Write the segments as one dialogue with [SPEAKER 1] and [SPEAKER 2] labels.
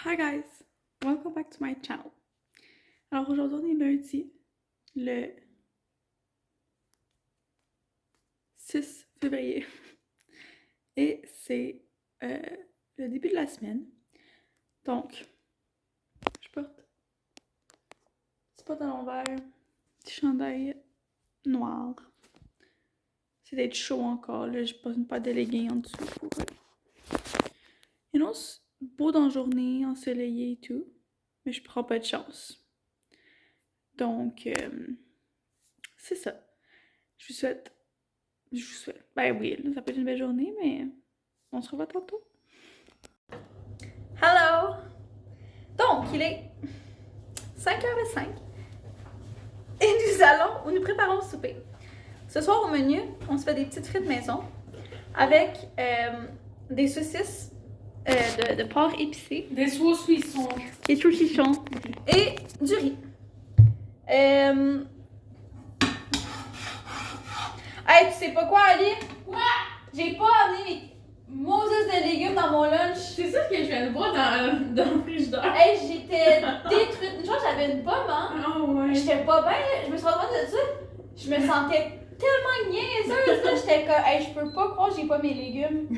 [SPEAKER 1] Hi guys, welcome back to my channel. Alors aujourd'hui on est lundi, le 6 février et c'est le début de la semaine. Donc, je porte petit pantalon vert, petit chandail noir. C'est d'être chaud encore, là je porte pas de leggings en dessous pour beau dans la journée, ensoleillé et tout, mais je prends pas de chance. Donc, c'est ça. Je vous souhaite. Ben oui, là, ça peut être une belle journée, mais on se revoit tantôt. Hello! Donc, il est 5h05 et nous préparons le souper. Ce soir au menu, on se fait des petites frites maison avec des saucisses de porc épicé.
[SPEAKER 2] Des saucissons.
[SPEAKER 1] Des saucissons et du riz. Hey, tu sais pas quoi, Ali?
[SPEAKER 2] Quoi?
[SPEAKER 1] J'ai pas amené mes Moses de légumes dans mon lunch.
[SPEAKER 2] C'est ça que je viens de voir dans le frigidaire.
[SPEAKER 1] Hey, j'étais détruite. Une fois, j'avais une pomme, hein?
[SPEAKER 2] Oh ouais.
[SPEAKER 1] J'étais pas bien. Je me suis rendu compte de ça. Je me sentais tellement niaiseuse, là. J'étais comme, hey, je peux pas croire que j'ai pas mes légumes.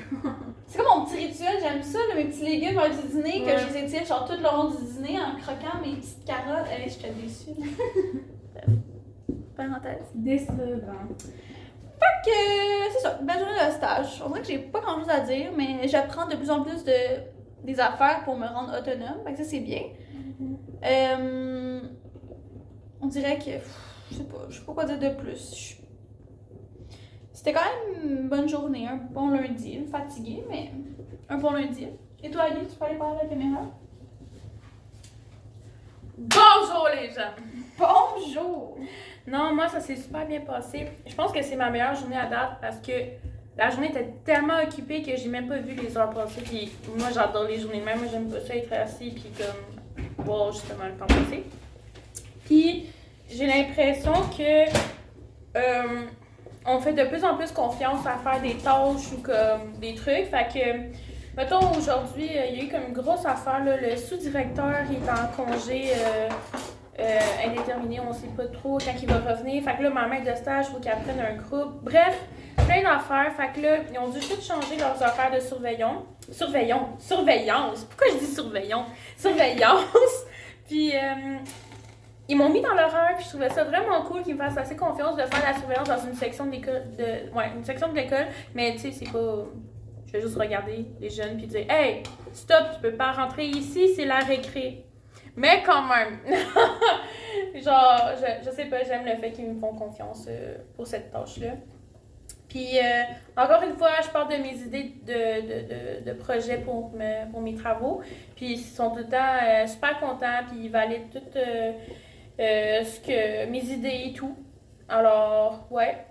[SPEAKER 1] C'est comme mon petit rituel, j'aime ça, là, mes petits légumes avant du dîner, que je les étire genre tout le long du dîner en croquant mes petites carottes. Hey, j'étais déçue, là. Parenthèse.
[SPEAKER 2] Décevant.
[SPEAKER 1] Fait que c'est ça, belle journée de stage. On dirait que j'ai pas grand chose à dire, mais j'apprends de plus en plus des affaires pour me rendre autonome. Fait que ça, c'est bien. On dirait que. Je sais pas quoi dire de plus. C'était quand même une bonne journée, un bon lundi. Fatiguée, mais un bon lundi. Et toi, Ali, tu peux aller parler à la caméra?
[SPEAKER 2] Bonjour les gens!
[SPEAKER 1] Bonjour!
[SPEAKER 2] Non, moi ça s'est super bien passé. Je pense que c'est ma meilleure journée à date parce que la journée était tellement occupée que j'ai même pas vu les heures passer. Puis moi j'adore les journées de même. Moi j'aime pas ça être assis puis comme voir justement le temps passer. Puis j'ai l'impression que on fait de plus en plus confiance à faire des tâches ou comme des trucs. Fait que, mettons, aujourd'hui, il y a eu comme une grosse affaire. Là, le sous-directeur il est en congé indéterminé, on sait pas trop quand il va revenir. Fait que là, ma maître de stage, il faut qu'elle prenne un groupe. Bref, plein d'affaires. Fait que là, ils ont dû tout changer leurs affaires de surveillance. Pourquoi je dis surveillance? Surveillance! Puis, ils m'ont mis dans l'horreur, puis je trouvais ça vraiment cool qu'ils me fassent assez confiance de faire la surveillance dans une section de l'école. Une section de l'école. Mais tu sais, c'est pas. Je vais juste regarder les jeunes puis dire hey, stop, tu peux pas rentrer ici, c'est la récré. Mais quand même. Genre, je sais pas, j'aime le fait qu'ils me font confiance pour cette tâche-là. Puis, encore une fois, je parle de mes idées de projets pour mes travaux. Puis, ils sont tout le temps super contents, puis ils valident tout mes idées et tout. Alors, ouais.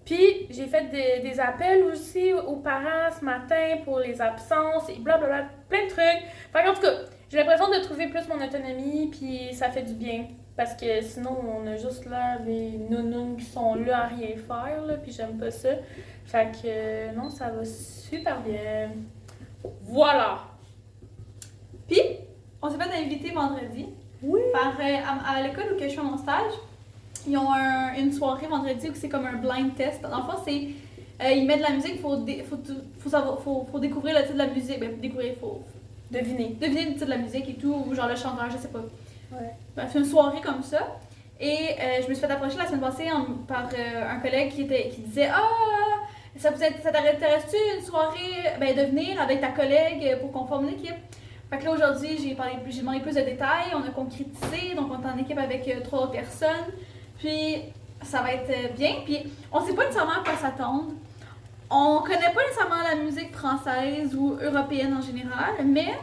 [SPEAKER 2] Puis, j'ai fait des appels aussi aux parents ce matin pour les absences et blablabla, plein de trucs. Fait qu'en tout cas, j'ai l'impression de trouver plus mon autonomie, puis ça fait du bien. Parce que sinon, on a juste là des nounous qui sont là à rien faire, là, puis j'aime pas ça. Fait que non, ça va super bien. Voilà!
[SPEAKER 1] Puis, on s'est fait inviter vendredi.
[SPEAKER 2] Oui!
[SPEAKER 1] Par, à l'école où je fais mon stage. Ils ont une soirée vendredi où c'est comme un blind test. Dans le fond, c'est. Ils mettent de la musique, faut découvrir le titre de la musique. Ben, faut deviner le titre de la musique et tout, ou genre le chanteur, je sais pas.
[SPEAKER 2] Ouais.
[SPEAKER 1] Ben, c'est une soirée comme ça. Et je me suis fait approcher la semaine passée par un collègue qui disait ah, ça t'intéresse-tu une soirée, ben, de venir avec ta collègue pour qu'on forme une équipe? Fait que là, aujourd'hui, j'ai demandé plus de détails, on a concrétisé, donc on est en équipe avec 3 autres personnes. Puis, ça va être bien. Puis, on sait pas nécessairement à quoi s'attendre. On connaît pas nécessairement la musique française ou européenne en général, mais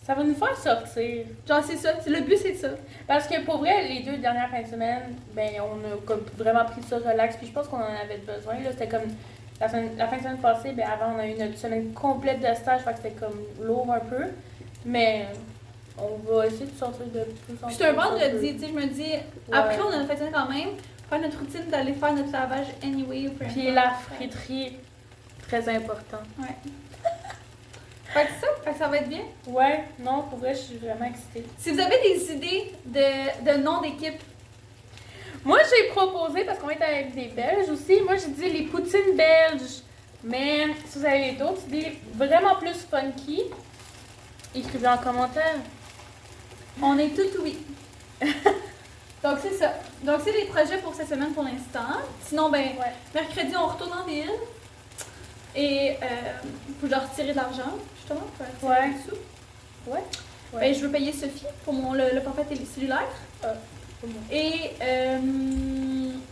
[SPEAKER 2] ça va nous faire sortir.
[SPEAKER 1] Genre, c'est ça. Le but, c'est ça.
[SPEAKER 2] Parce que pour vrai, les 2 dernières fins de semaine, ben, on a comme vraiment pris ça relax. Puis je pense qu'on en avait besoin. Là. C'était comme la fin de semaine passée, ben, avant, on a eu notre semaine complète de stage. Fait que c'était comme lourd un peu. Mais on va essayer de sortir de plus en plus.
[SPEAKER 1] C'est un vendredi, tu sais, je me dis, après on a notre fin quand même, faire notre routine d'aller faire notre lavage anyway.
[SPEAKER 2] Puis la friterie, très important.
[SPEAKER 1] Ouais. Fait que ça va être bien.
[SPEAKER 2] Ouais, non, pour vrai, je suis vraiment excitée.
[SPEAKER 1] Si vous avez des idées de noms d'équipe,
[SPEAKER 2] Moi, j'ai proposé, parce qu'on est avec des Belges aussi, moi, j'ai dit les poutines belges. Mais si vous avez d'autres idées vraiment plus funky, écrivez en commentaire.
[SPEAKER 1] on est tout oui. Donc, c'est ça. Donc, c'est les projets pour cette semaine pour l'instant. Sinon, ben,
[SPEAKER 2] Ouais.
[SPEAKER 1] mercredi, on retourne en ville. Et faut que je leur retirer de l'argent, justement, pour retirer
[SPEAKER 2] Ouais.
[SPEAKER 1] des sous.
[SPEAKER 2] Ouais.
[SPEAKER 1] Ben, je veux payer Sophie pour le forfait cellulaire. Et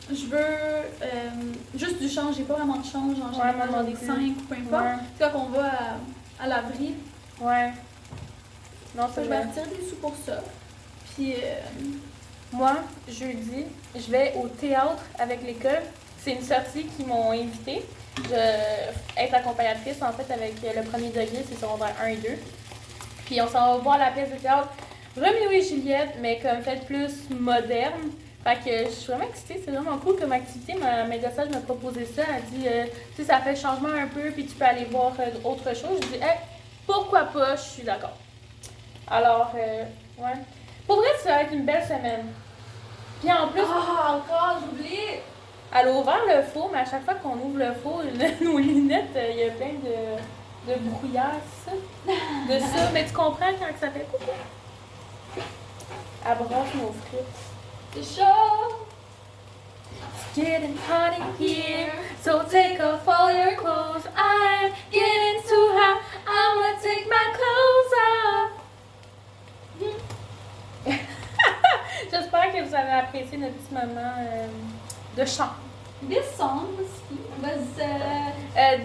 [SPEAKER 1] je veux juste du change. J'ai pas vraiment de change en général,
[SPEAKER 2] moi
[SPEAKER 1] genre
[SPEAKER 2] non
[SPEAKER 1] des
[SPEAKER 2] plus.
[SPEAKER 1] 5 ou peu importe.
[SPEAKER 2] Ouais.
[SPEAKER 1] Quand on va à l'avril,
[SPEAKER 2] Ouais. Non,
[SPEAKER 1] je
[SPEAKER 2] c'est
[SPEAKER 1] vais
[SPEAKER 2] vrai.
[SPEAKER 1] retirer des sous pour ça. Puis,
[SPEAKER 2] Moi, jeudi, je vais au théâtre avec l'école. C'est une sortie qui m'ont invitée. Être accompagnatrice, en fait, avec le premier degré, c'est secondaire 1 et 2. Puis on s'en va voir la pièce de théâtre Roméo et Juliette, mais comme faite plus moderne. Fait que je suis vraiment excitée, c'est vraiment cool comme activité. Ma médecin m'a proposé ça. Elle dit, tu sais, ça fait changement un peu, puis tu peux aller voir autre chose. Je dis, hey, pourquoi pas, je suis d'accord. Alors, ouais. Pour vrai, ça va être une belle semaine. Puis en plus,
[SPEAKER 1] encore, j'ai oublié!
[SPEAKER 2] elle a ouvert le four, mais à chaque fois qu'on ouvre le four, nos lunettes, il y a plein de brouillard, ça. De ça. Mais tu comprends quand ça fait coucou? Elle brosse nos frites.
[SPEAKER 1] C'est chaud!
[SPEAKER 2] It's getting hot in here, so take off all your clothes. I'm getting too hot, I'm gonna take my clothes off. J'espère que vous avez apprécié notre petit moment de chant.
[SPEAKER 1] This song was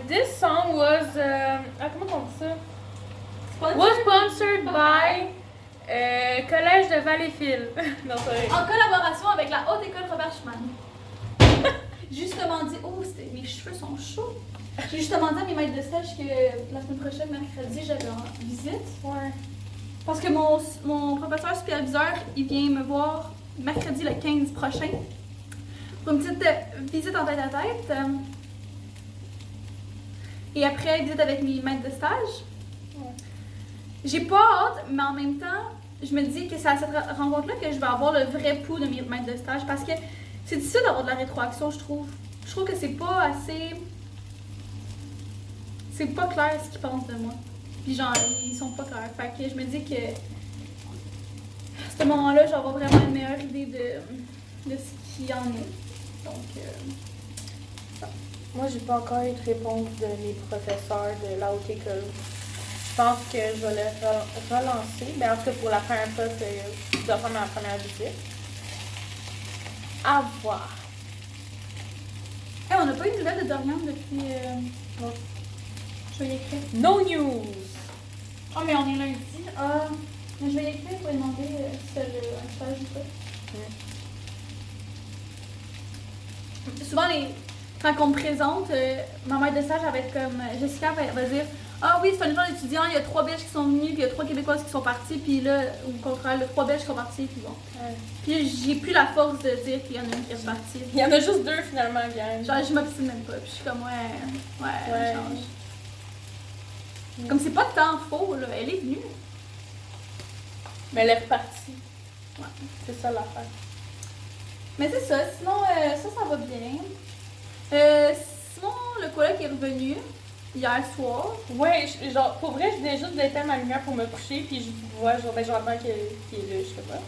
[SPEAKER 2] This song was, comment on dit ça?
[SPEAKER 1] sponsored
[SPEAKER 2] Was sponsored by Collège de Valleyfield. Non, sorry.
[SPEAKER 1] en collaboration avec la Haute École Robert Schumann. J'ai justement dit, mes cheveux sont chauds. J'ai justement dit à mes maîtres de stage que la semaine prochaine, mercredi, j'avais une visite.
[SPEAKER 2] Ouais.
[SPEAKER 1] Parce que mon professeur superviseur, il vient me voir mercredi le 15 prochain pour une petite visite en tête-à-tête. Et après, visite avec mes maîtres de stage.
[SPEAKER 2] Ouais.
[SPEAKER 1] J'ai pas hâte, mais en même temps, je me dis que c'est à cette rencontre-là que je vais avoir le vrai pouls de mes maîtres de stage parce que c'est difficile d'avoir de la rétroaction, je trouve. Je trouve que c'est pas assez. C'est pas clair ce qu'ils pensent de moi. Puis genre, ils sont pas clairs. Fait que je me dis que à ce moment-là, j'aurai vraiment une meilleure idée de ce qu'il y en est. Donc,
[SPEAKER 2] Moi, j'ai pas encore eu de réponse de mes professeurs de la haute école. Je pense que je vais le relancer. Ben, en tout cas, pour la première fois, je dois faire ma première visite. À voir.
[SPEAKER 1] hey, on n'a pas eu de nouvelles de Dorian depuis.
[SPEAKER 2] Non.
[SPEAKER 1] Je vais y écrire.
[SPEAKER 2] No news!
[SPEAKER 1] Ah, mais on est lundi. Ah, mais je vais y écrire pour lui demander si c'est un stage ou pas. Souvent, quand on me présente, ma mère de stage, elle va être comme Jessica, elle va dire ah oui, c'est un genre d'étudiant, il y a 3 Belges qui sont venus, puis il y a 3 Québécoises qui sont partis, puis là, au contraire, les 3 Belges qui sont partis, puis bon.
[SPEAKER 2] Ouais.
[SPEAKER 1] Puis j'ai plus la force de dire qu'il y en a une qui est partie.
[SPEAKER 2] Il y en a juste 2 finalement, gang.
[SPEAKER 1] Genre, je m'obstine même pas, puis je suis comme ouais,
[SPEAKER 2] Ouais.
[SPEAKER 1] change. Comme c'est pas tant faux, là, elle est venue.
[SPEAKER 2] Mais elle est repartie.
[SPEAKER 1] Ouais.
[SPEAKER 2] C'est ça l'affaire.
[SPEAKER 1] Mais c'est ça, sinon ça va bien. Simon, le coloc est revenu hier soir.
[SPEAKER 2] Ouais, genre, pour vrai, je venais juste d'éteindre ma lumière pour me coucher, puis je vois, genre, ben, j'entends qu'il est là, je sais pas.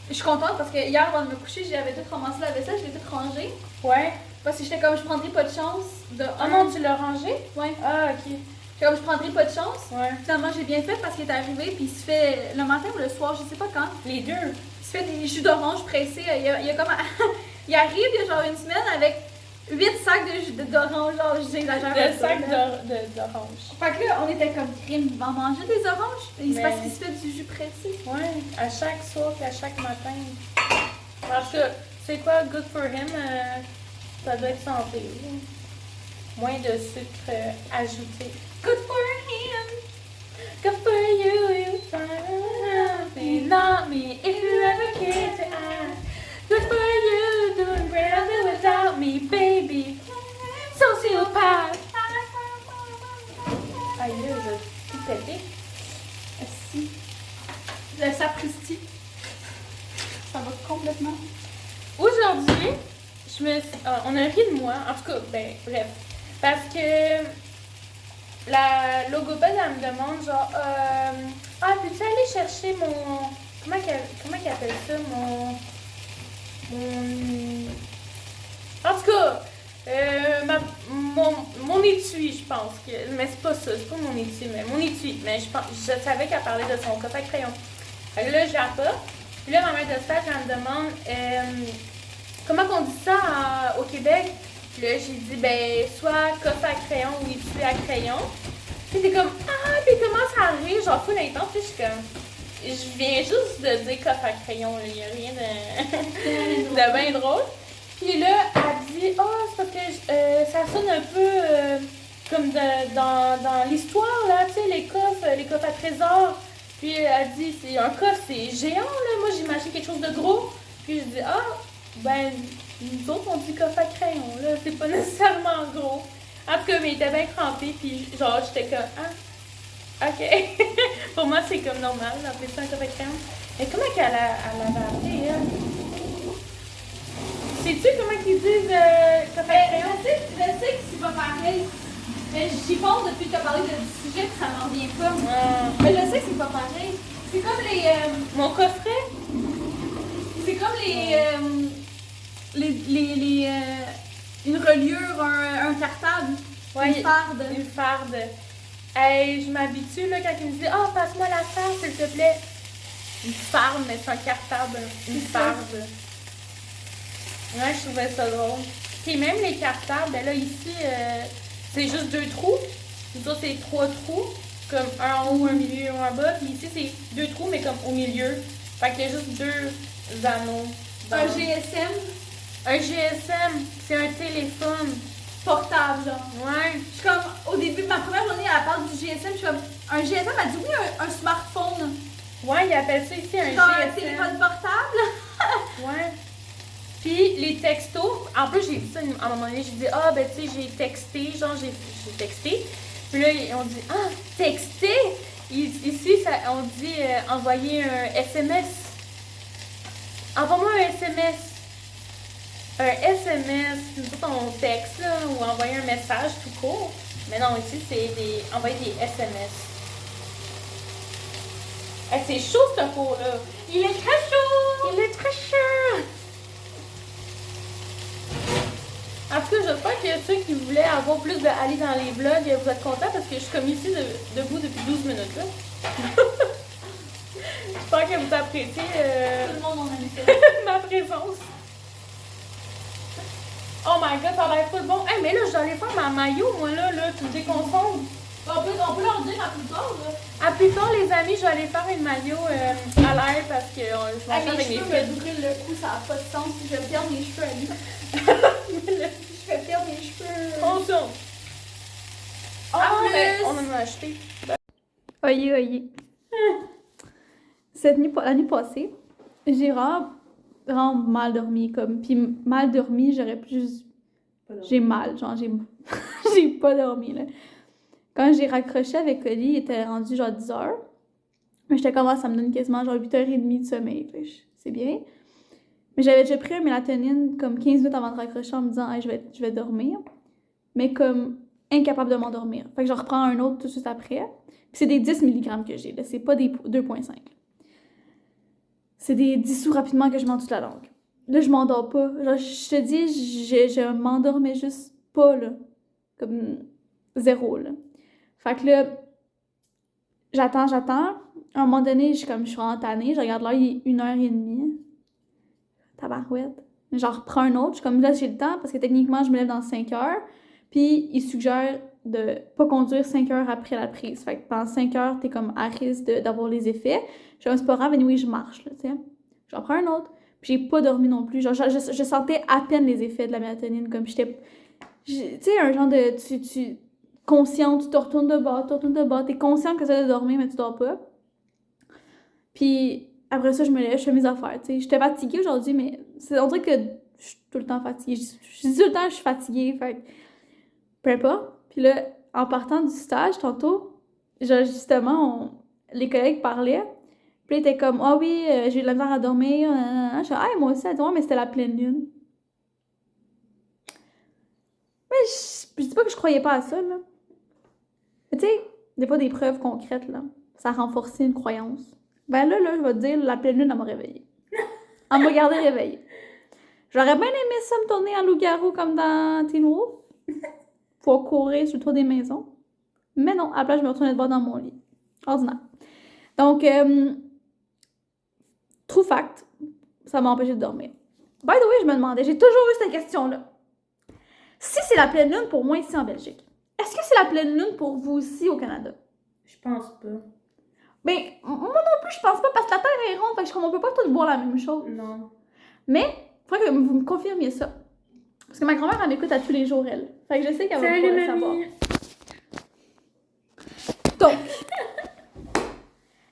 [SPEAKER 1] Je suis contente parce que hier, avant de me coucher, j'avais tout ramassé la vaisselle, je l'ai tout rangée.
[SPEAKER 2] Ouais.
[SPEAKER 1] Parce que j'étais comme, je prendrais pas de chance de.
[SPEAKER 2] Oh non, tu l'as rangé?
[SPEAKER 1] Ouais.
[SPEAKER 2] Ah, ok.
[SPEAKER 1] J'étais comme, je prendrais pas de chance.
[SPEAKER 2] Ouais.
[SPEAKER 1] Finalement, j'ai bien fait parce qu'il est arrivé, puis il se fait le matin ou le soir, je sais pas quand.
[SPEAKER 2] Les 2.
[SPEAKER 1] Il se fait des jus d'orange pressés. Il y a comme. Il arrive, il y a genre une semaine avec 8 sacs de jus d'orange, genre, j'exagère.
[SPEAKER 2] Le sac d'orange.
[SPEAKER 1] Fait que là, on était comme crime, il va manger des oranges. C'est
[SPEAKER 2] Mais-
[SPEAKER 1] parce qu'il se fait du jus pressé.
[SPEAKER 2] Ouais, à chaque soir et à chaque matin. Parce que, c'est quoi, good for him, ça doit être santé. Moins de sucre ajouté.
[SPEAKER 1] Good for him!
[SPEAKER 2] Good for you, you find not me if you ever care to ask. Good for you, doing great without me, baby. Sociopath. pété.
[SPEAKER 1] Si. Le sapristi. Ça va complètement.
[SPEAKER 2] Aujourd'hui, on a ri de moi, en tout cas, ben, bref. Parce que la logopède, elle me demande, genre, peux-tu aller chercher mon. Comment qu'elle appelle ça? En tout cas, mon étui, je pense que. Mais c'est pas ça, c'est pas mon étui, mais mon étui. Mais je savais qu'elle parlait de son coffre à crayon. Fait que là, je l'apporte. Puis là, ma mère de stage, elle me demande comment on dit ça au Québec. Puis là, j'ai dit, ben, soit coffre à crayon ou étui à crayon. Puis t'es comme, puis comment ça arrive? Genre, full intense. Puis je suis comme, je viens juste de dire coffre à crayon, il n'y a rien de bien drôle. Puis là, elle dit, c'est parce que ça sonne un peu comme dans l'histoire, là, tu sais, les coffres à trésors. Puis elle dit, c'est un coffre, c'est géant, là. Moi, j'imagine quelque chose de gros. Puis je dis, ben, nous autres, on dit coffre à crayon, là. C'est pas nécessairement gros. En tout cas, mais il était bien crampé, puis genre, j'étais comme, ok. Pour moi, c'est comme normal d'appeler ça un coffre à crayon. Mais comment qu'elle l'avait appelé, elle? Sais-tu comment ils disent coffre à crayon?
[SPEAKER 1] Je sais que c'est pas pareil. Mais j'y pense depuis que tu as parlé du sujet que ça m'en vient pas. Mais je sais que c'est pas pareil. C'est comme les.
[SPEAKER 2] Mon coffret?
[SPEAKER 1] C'est comme une reliure, un cartable.
[SPEAKER 2] Ouais,
[SPEAKER 1] une farde.
[SPEAKER 2] Une farde. Hey, je m'habitue là quand ils me disent passe-moi la farde, s'il te plaît. Une farde, mais c'est un cartable. Une farde. Ouais, je trouvais ça drôle. Puis même les cartables, ben là, ici, c'est juste 2 trous. Ça, c'est 3 trous. Comme un en haut, un milieu, un en bas. Puis ici, c'est 2 trous, mais comme au milieu. Fait qu'il y a juste 2 anneaux.
[SPEAKER 1] Un GSM.
[SPEAKER 2] Un GSM, c'est un téléphone.
[SPEAKER 1] Portable, genre.
[SPEAKER 2] Ouais.
[SPEAKER 1] Je suis comme, au début de ma première journée, elle parle du GSM. Je suis comme, un GSM, elle dit oui, un smartphone.
[SPEAKER 2] Ouais, ils appellent ça ici un GSM.
[SPEAKER 1] Un téléphone portable.
[SPEAKER 2] Ouais. Puis les textos, en plus j'ai dit ça à un moment donné, j'ai dit ben tu sais j'ai texté, genre j'ai texté. Puis là on dit texter. Ici on dit envoyer un SMS. Envoie-moi un SMS. Un SMS, nous autres on texte là, ou envoyer un message tout court. Mais non, ici c'est envoyer des SMS. Hey, c'est chaud ce pot là.
[SPEAKER 1] Il est très chaud.
[SPEAKER 2] Il est très chaud. En tout cas, j'espère que ceux qui voulaient avoir plus de Ali dans les vlogs, vous êtes contents parce que je suis comme ici debout depuis 12 minutes. Là. J'espère que vous appréciez
[SPEAKER 1] Tout le monde en a mis ça.
[SPEAKER 2] ma présence. Oh my god, ça a l'air full bon. Hey, mais là, je dois aller faire ma maillot, moi, là, tu me déconcentres.
[SPEAKER 1] On peut leur dire à plus tard, là.
[SPEAKER 2] À plus tard, les amis, je vais aller faire une maillot à l'air parce que je vais faire avec mes
[SPEAKER 1] cheveux me brûlent le cou, ça n'a pas de sens. Je vais perdre mes cheveux à lui. Je vais perdre mes cheveux.
[SPEAKER 2] On tourne. On en a acheté.
[SPEAKER 1] Oye. La nuit passée, j'ai vraiment mal dormi. Puis mal dormi, j'aurais plus. J'ai mal, genre j'ai pas dormi, là. Quand j'ai raccroché avec Oli, il était rendu genre 10h. Mais j'étais comme, ça me donne quasiment genre 8h30 de sommeil. C'est bien. Mais j'avais déjà pris un mélatonine comme 15 minutes avant de raccrocher en me disant, je vais dormir. Mais comme incapable de m'endormir. Fait que je reprends un autre tout de suite après. Puis c'est des 10 mg que j'ai, là. C'est pas des 2,5. C'est des dissous rapidement que je mange toute la langue. Là, je m'endors pas. Genre, je te dis, je m'endormais juste pas, là. Comme 0, là. Fait que là, j'attends. À un moment donné, je suis vraiment tannée. Je regarde l'heure, il est 1h30. Tabarouette. J'en reprends un autre. Je suis comme, là, j'ai le temps parce que techniquement, je me lève dans 5 heures. Puis, il suggère de pas conduire 5 heures après la prise. Fait que pendant 5 heures, t'es comme à risque d'avoir les effets. Je suis comme, c'est pas grave, anyway, je marche, là, tu sais. J'en prends un autre. Puis, j'ai pas dormi non plus. Genre, je sentais à peine les effets de la mélatonine. Comme j'étais. Tu sais, un genre de. Tu conscient, tu te retournes de bord, t'es conscient que ça de dormir, mais tu dors pas. Puis après ça, je me lève, je fais mes affaires, tu sais. J'étais fatiguée aujourd'hui, mais on dirait que je suis tout le temps fatiguée. Je dis tout le temps que je suis fatiguée, fait peu importe. Puis là, en partant du stage, tantôt, genre, justement, les collègues parlaient. Puis ils étaient comme, ah oui, j'ai eu de la misère à dormir. Je suis, ah, moi aussi, elle dit, ouais, mais c'était la pleine lune. Mais je dis pas que je croyais pas à ça, là. Mais tu sais, des fois, des preuves concrètes, là, ça renforçait une croyance. Ben là, je vais te dire, la pleine lune, elle m'a réveillée. Elle m'a gardée réveillée. J'aurais bien aimé ça me tourner en loup-garou comme dans Teen Wolf. Pour courir sur le toit des maisons. Mais non, à la place, je me retournais de bord dans mon lit. Ordinaire. Donc, true fact, ça m'a empêché de dormir. By the way, je me demandais, j'ai toujours eu cette question-là. Si c'est la pleine lune pour moi ici en Belgique, est-ce que c'est la pleine lune pour vous aussi au Canada?
[SPEAKER 2] Je pense pas.
[SPEAKER 1] Ben, moi non plus, je pense pas, parce que la Terre est ronde, fait que on peut pas tous voir la même chose.
[SPEAKER 2] Non.
[SPEAKER 1] Mais, il faudrait que vous me confirmiez ça. Parce que ma grand-mère, elle m'écoute à tous les jours, elle. Fait que je sais qu'elle va pouvoir le savoir. Donc,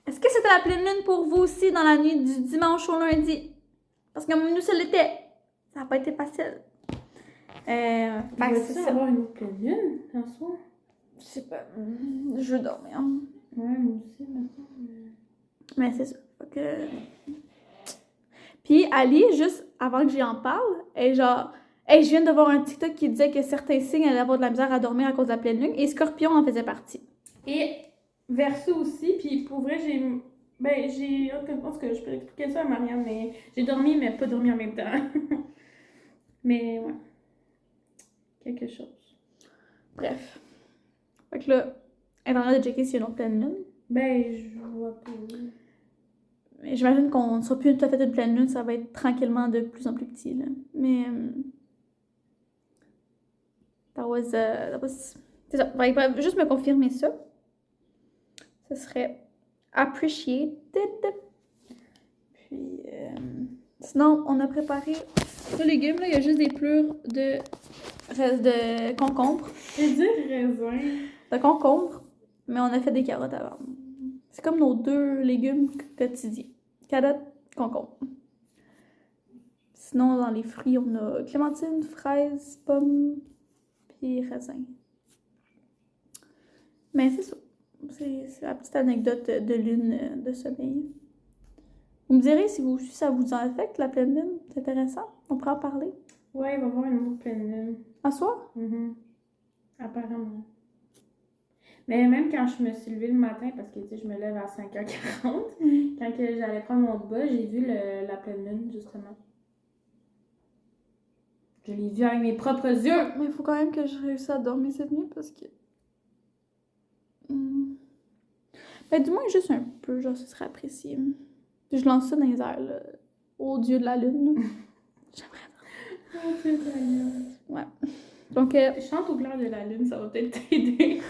[SPEAKER 1] est-ce que c'était la pleine lune pour vous aussi dans la nuit du dimanche au lundi? Parce que nous, ça l'était. Ça n'a pas été facile.
[SPEAKER 2] C'est ça, avoir une autre pleine lune, en soi?
[SPEAKER 1] Je sais pas. Je veux dormir.
[SPEAKER 2] Ouais, moi aussi, maintenant.
[SPEAKER 1] Mais c'est ça. Fait que... Puis Ali, juste avant que j'y en parle, est genre... Hey, je viens de voir un TikTok qui disait que certains signes allaient avoir de la misère à dormir à cause de la pleine lune, et Scorpion en faisait partie.
[SPEAKER 2] Et Verseau aussi, puis pour vrai, j'ai... En tout cas, je peux expliquer ça à Marianne, mais j'ai dormi, mais pas dormi en même temps. Mais, ouais. Quelque chose.
[SPEAKER 1] Bref. Fait que là, elle est en train de checker s'il y a une autre pleine lune.
[SPEAKER 2] Ben, je vois pas.
[SPEAKER 1] Mais j'imagine qu'on ne sera plus tout à fait une pleine lune, ça va être tranquillement de plus en plus petit, là. Mais... that was... C'est ça. Bref, juste me confirmer ça. Ce serait appreciated. Puis, sinon, on a préparé ce légume, là. Il y a juste des plures de concombre.
[SPEAKER 2] Je veux dire raisin.
[SPEAKER 1] De concombre, mais on a fait des carottes avant. C'est comme nos 2 légumes quotidiens. Carottes, concombre. Sinon, dans les fruits, on a clémentine, fraise, pomme, puis raisin. Mais c'est ça. C'est la petite anecdote de lune de sommeil. Vous me direz si ça vous en affecte, la pleine lune. C'est intéressant. On pourra en parler.
[SPEAKER 2] Ouais, il va y avoir une autre pleine lune.
[SPEAKER 1] À soir?
[SPEAKER 2] Apparemment. Mais même quand je me suis levée le matin, parce que tu sais, je me lève à 5h40, quand j'allais prendre mon bas, j'ai vu la pleine lune, justement. Je l'ai vu avec mes propres yeux.
[SPEAKER 1] Mais il faut quand même que je réussisse à dormir cette nuit parce que... Ben, du moins, juste un peu, genre, ce serait apprécié. Puis je lance ça dans les airs, là, au dieu de la lune. Là. J'aimerais
[SPEAKER 2] Oh, Dieu de la lune.
[SPEAKER 1] Ouais. Donc,
[SPEAKER 2] chante au clair de la lune, ça va peut-être t'aider.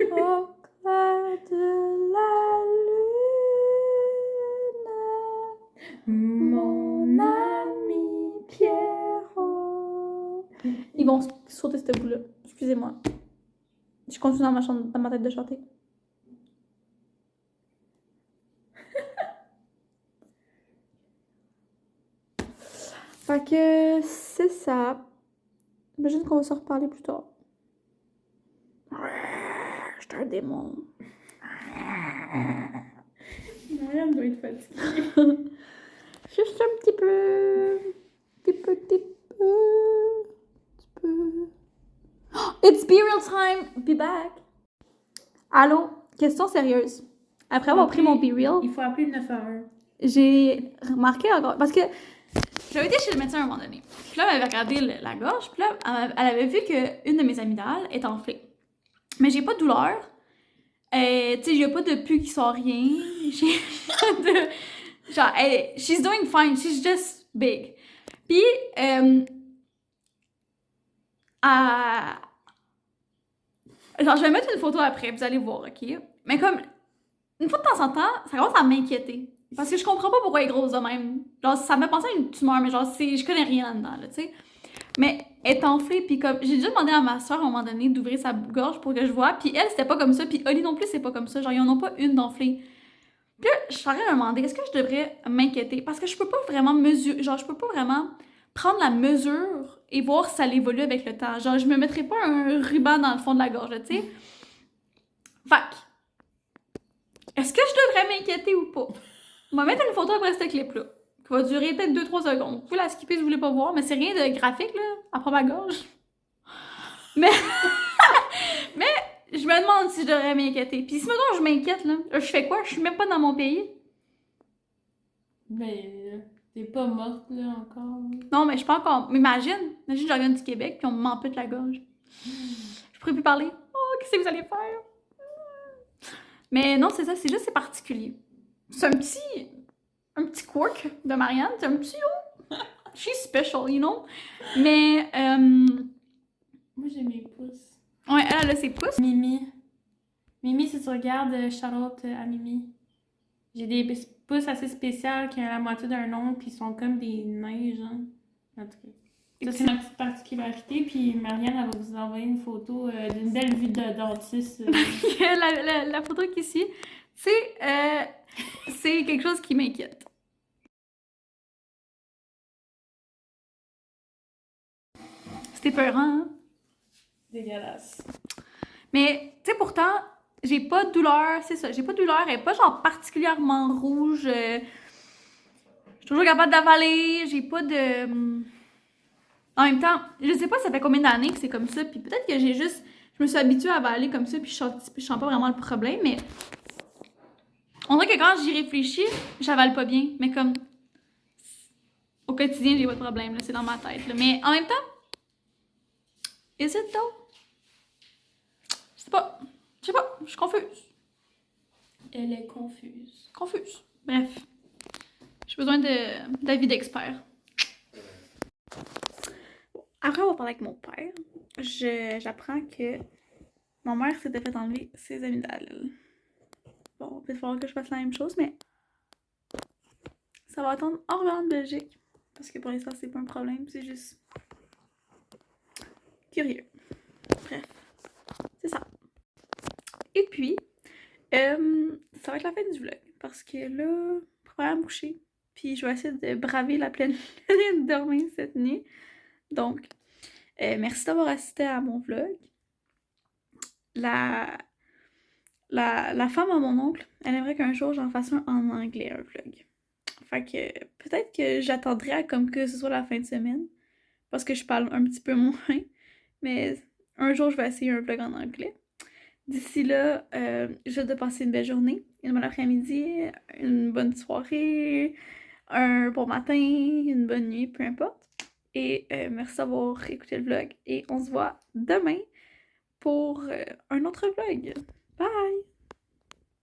[SPEAKER 1] au clair de la lune, mon ami Pierrot. Ils vont sauter ce bout-là. Excusez-moi. Je continue dans ma tête de chanter. Fait que c'est ça. J'imagine qu'on va se reparler plus tard. Je suis un démon.
[SPEAKER 2] Marianne doit être fatiguée.
[SPEAKER 1] Juste un petit peu. Petit peu. Oh, it's burial time! Be back! Allô? Question sérieuse. Après avoir pris mon burial,
[SPEAKER 2] Il faut appeler le 911.
[SPEAKER 1] j'ai remarqué encore. Parce que j'avais été chez le médecin à un moment donné. Puis là, elle avait regardé la gorge. Puis là, elle avait vu qu'une de mes amygdales est enflée. Mais j'ai pas de douleur. Tu sais, j'ai pas de pus qui sort rien. J'ai pas de... Genre, she's doing fine. She's just big. Puis, genre, je vais mettre une photo après, vous allez voir, OK? Mais comme, une fois de temps en temps, ça commence à m'inquiéter. Parce que je comprends pas pourquoi elle est grosse de même. Genre, ça me fait penser à une tumeur, mais genre, je connais rien là-dedans, là, tu sais. Mais elle est enflée, puis comme, j'ai déjà demandé à ma soeur à un moment donné d'ouvrir sa gorge pour que je vois, puis elle, c'était pas comme ça, puis Oli non plus, c'est pas comme ça. Genre, ils en ont pas une d'enflée. Puis là, je suis en train de me demander, est-ce que je devrais m'inquiéter? Parce que je peux pas vraiment mesurer, genre, je peux pas vraiment prendre la mesure et voir si ça évolue avec le temps. Genre, je me mettrais pas un ruban dans le fond de la gorge, tu sais. Fait m'inquiéter ou pas. On va mettre une photo après ce clip-là, qui va durer peut-être 2-3 secondes. Vous pouvez la skipper si vous voulez pas voir, mais c'est rien de graphique, là, après ma gorge. Mais... mais je me demande si je devrais m'inquiéter. Puis si maintenant je m'inquiète, là, je fais quoi? Je suis même pas dans mon pays.
[SPEAKER 2] Ben, t'es pas morte, là, encore.
[SPEAKER 1] Non, mais je suis pas encore... Imagine je reviens du Québec, puis on m'ampute la gorge. Je pourrais plus parler. Oh, qu'est-ce que vous allez faire? Mais non, c'est ça, c'est juste, c'est particulier. C'est un petit quirk de Marianne, c'est un petit, oh, she's special, you know? Mais,
[SPEAKER 2] Moi, j'ai mes pouces.
[SPEAKER 1] ouais, elle a ses pouces.
[SPEAKER 2] Mimi. Mimi, si tu regardes, Charlotte à Mimi. J'ai des pouces assez spéciaux qui ont la moitié d'un ongle, puis ils sont comme des neiges, hein. En tout cas. Ça, c'est ma petite particularité, puis Marianne, elle va vous envoyer une photo d'une belle vue de dentiste.
[SPEAKER 1] La photo qui est ici, c'est quelque chose qui m'inquiète. C'était peurant, hein?
[SPEAKER 2] Dégueulasse.
[SPEAKER 1] Mais, tu sais, pourtant, j'ai pas de douleur, c'est ça, j'ai pas de douleur, elle est pas genre particulièrement rouge. Je suis toujours capable d'avaler, j'ai pas de... En même temps, je sais pas ça fait combien d'années que c'est comme ça, puis peut-être que je me suis habituée à avaler comme ça, puis je sens pas vraiment le problème, mais... On dirait que quand j'y réfléchis, j'avale pas bien, mais comme... Au quotidien, j'ai pas de problème, là, c'est dans ma tête, là. Mais en même temps... Is it though? Je sais pas, je suis confuse.
[SPEAKER 2] Elle est confuse.
[SPEAKER 1] Confuse. Bref. J'ai besoin d'avis d'expert. Après avoir parlé avec mon père, j'apprends que ma mère s'était fait enlever ses amygdales. Bon, il va falloir que je fasse la même chose, mais ça va attendre hors de Belgique. Parce que pour l'instant, c'est pas un problème, c'est juste curieux. Bref, c'est ça. Et puis, ça va être la fin du vlog. Parce que là, je vais me coucher. Puis je vais essayer de braver la pleine lune de dormir cette nuit. Donc, merci d'avoir assisté à mon vlog. La femme à mon oncle, elle aimerait qu'un jour j'en fasse un en anglais, un vlog. Fait que peut-être que j'attendrai à comme que ce soit la fin de semaine. Parce que je parle un petit peu moins. Mais un jour, je vais essayer un vlog en anglais. D'ici là, je vais passer une belle journée, une bonne après-midi, une bonne soirée, un bon matin, une bonne nuit, peu importe. Et merci d'avoir écouté le vlog. Et on se voit demain pour un autre vlog. Bye!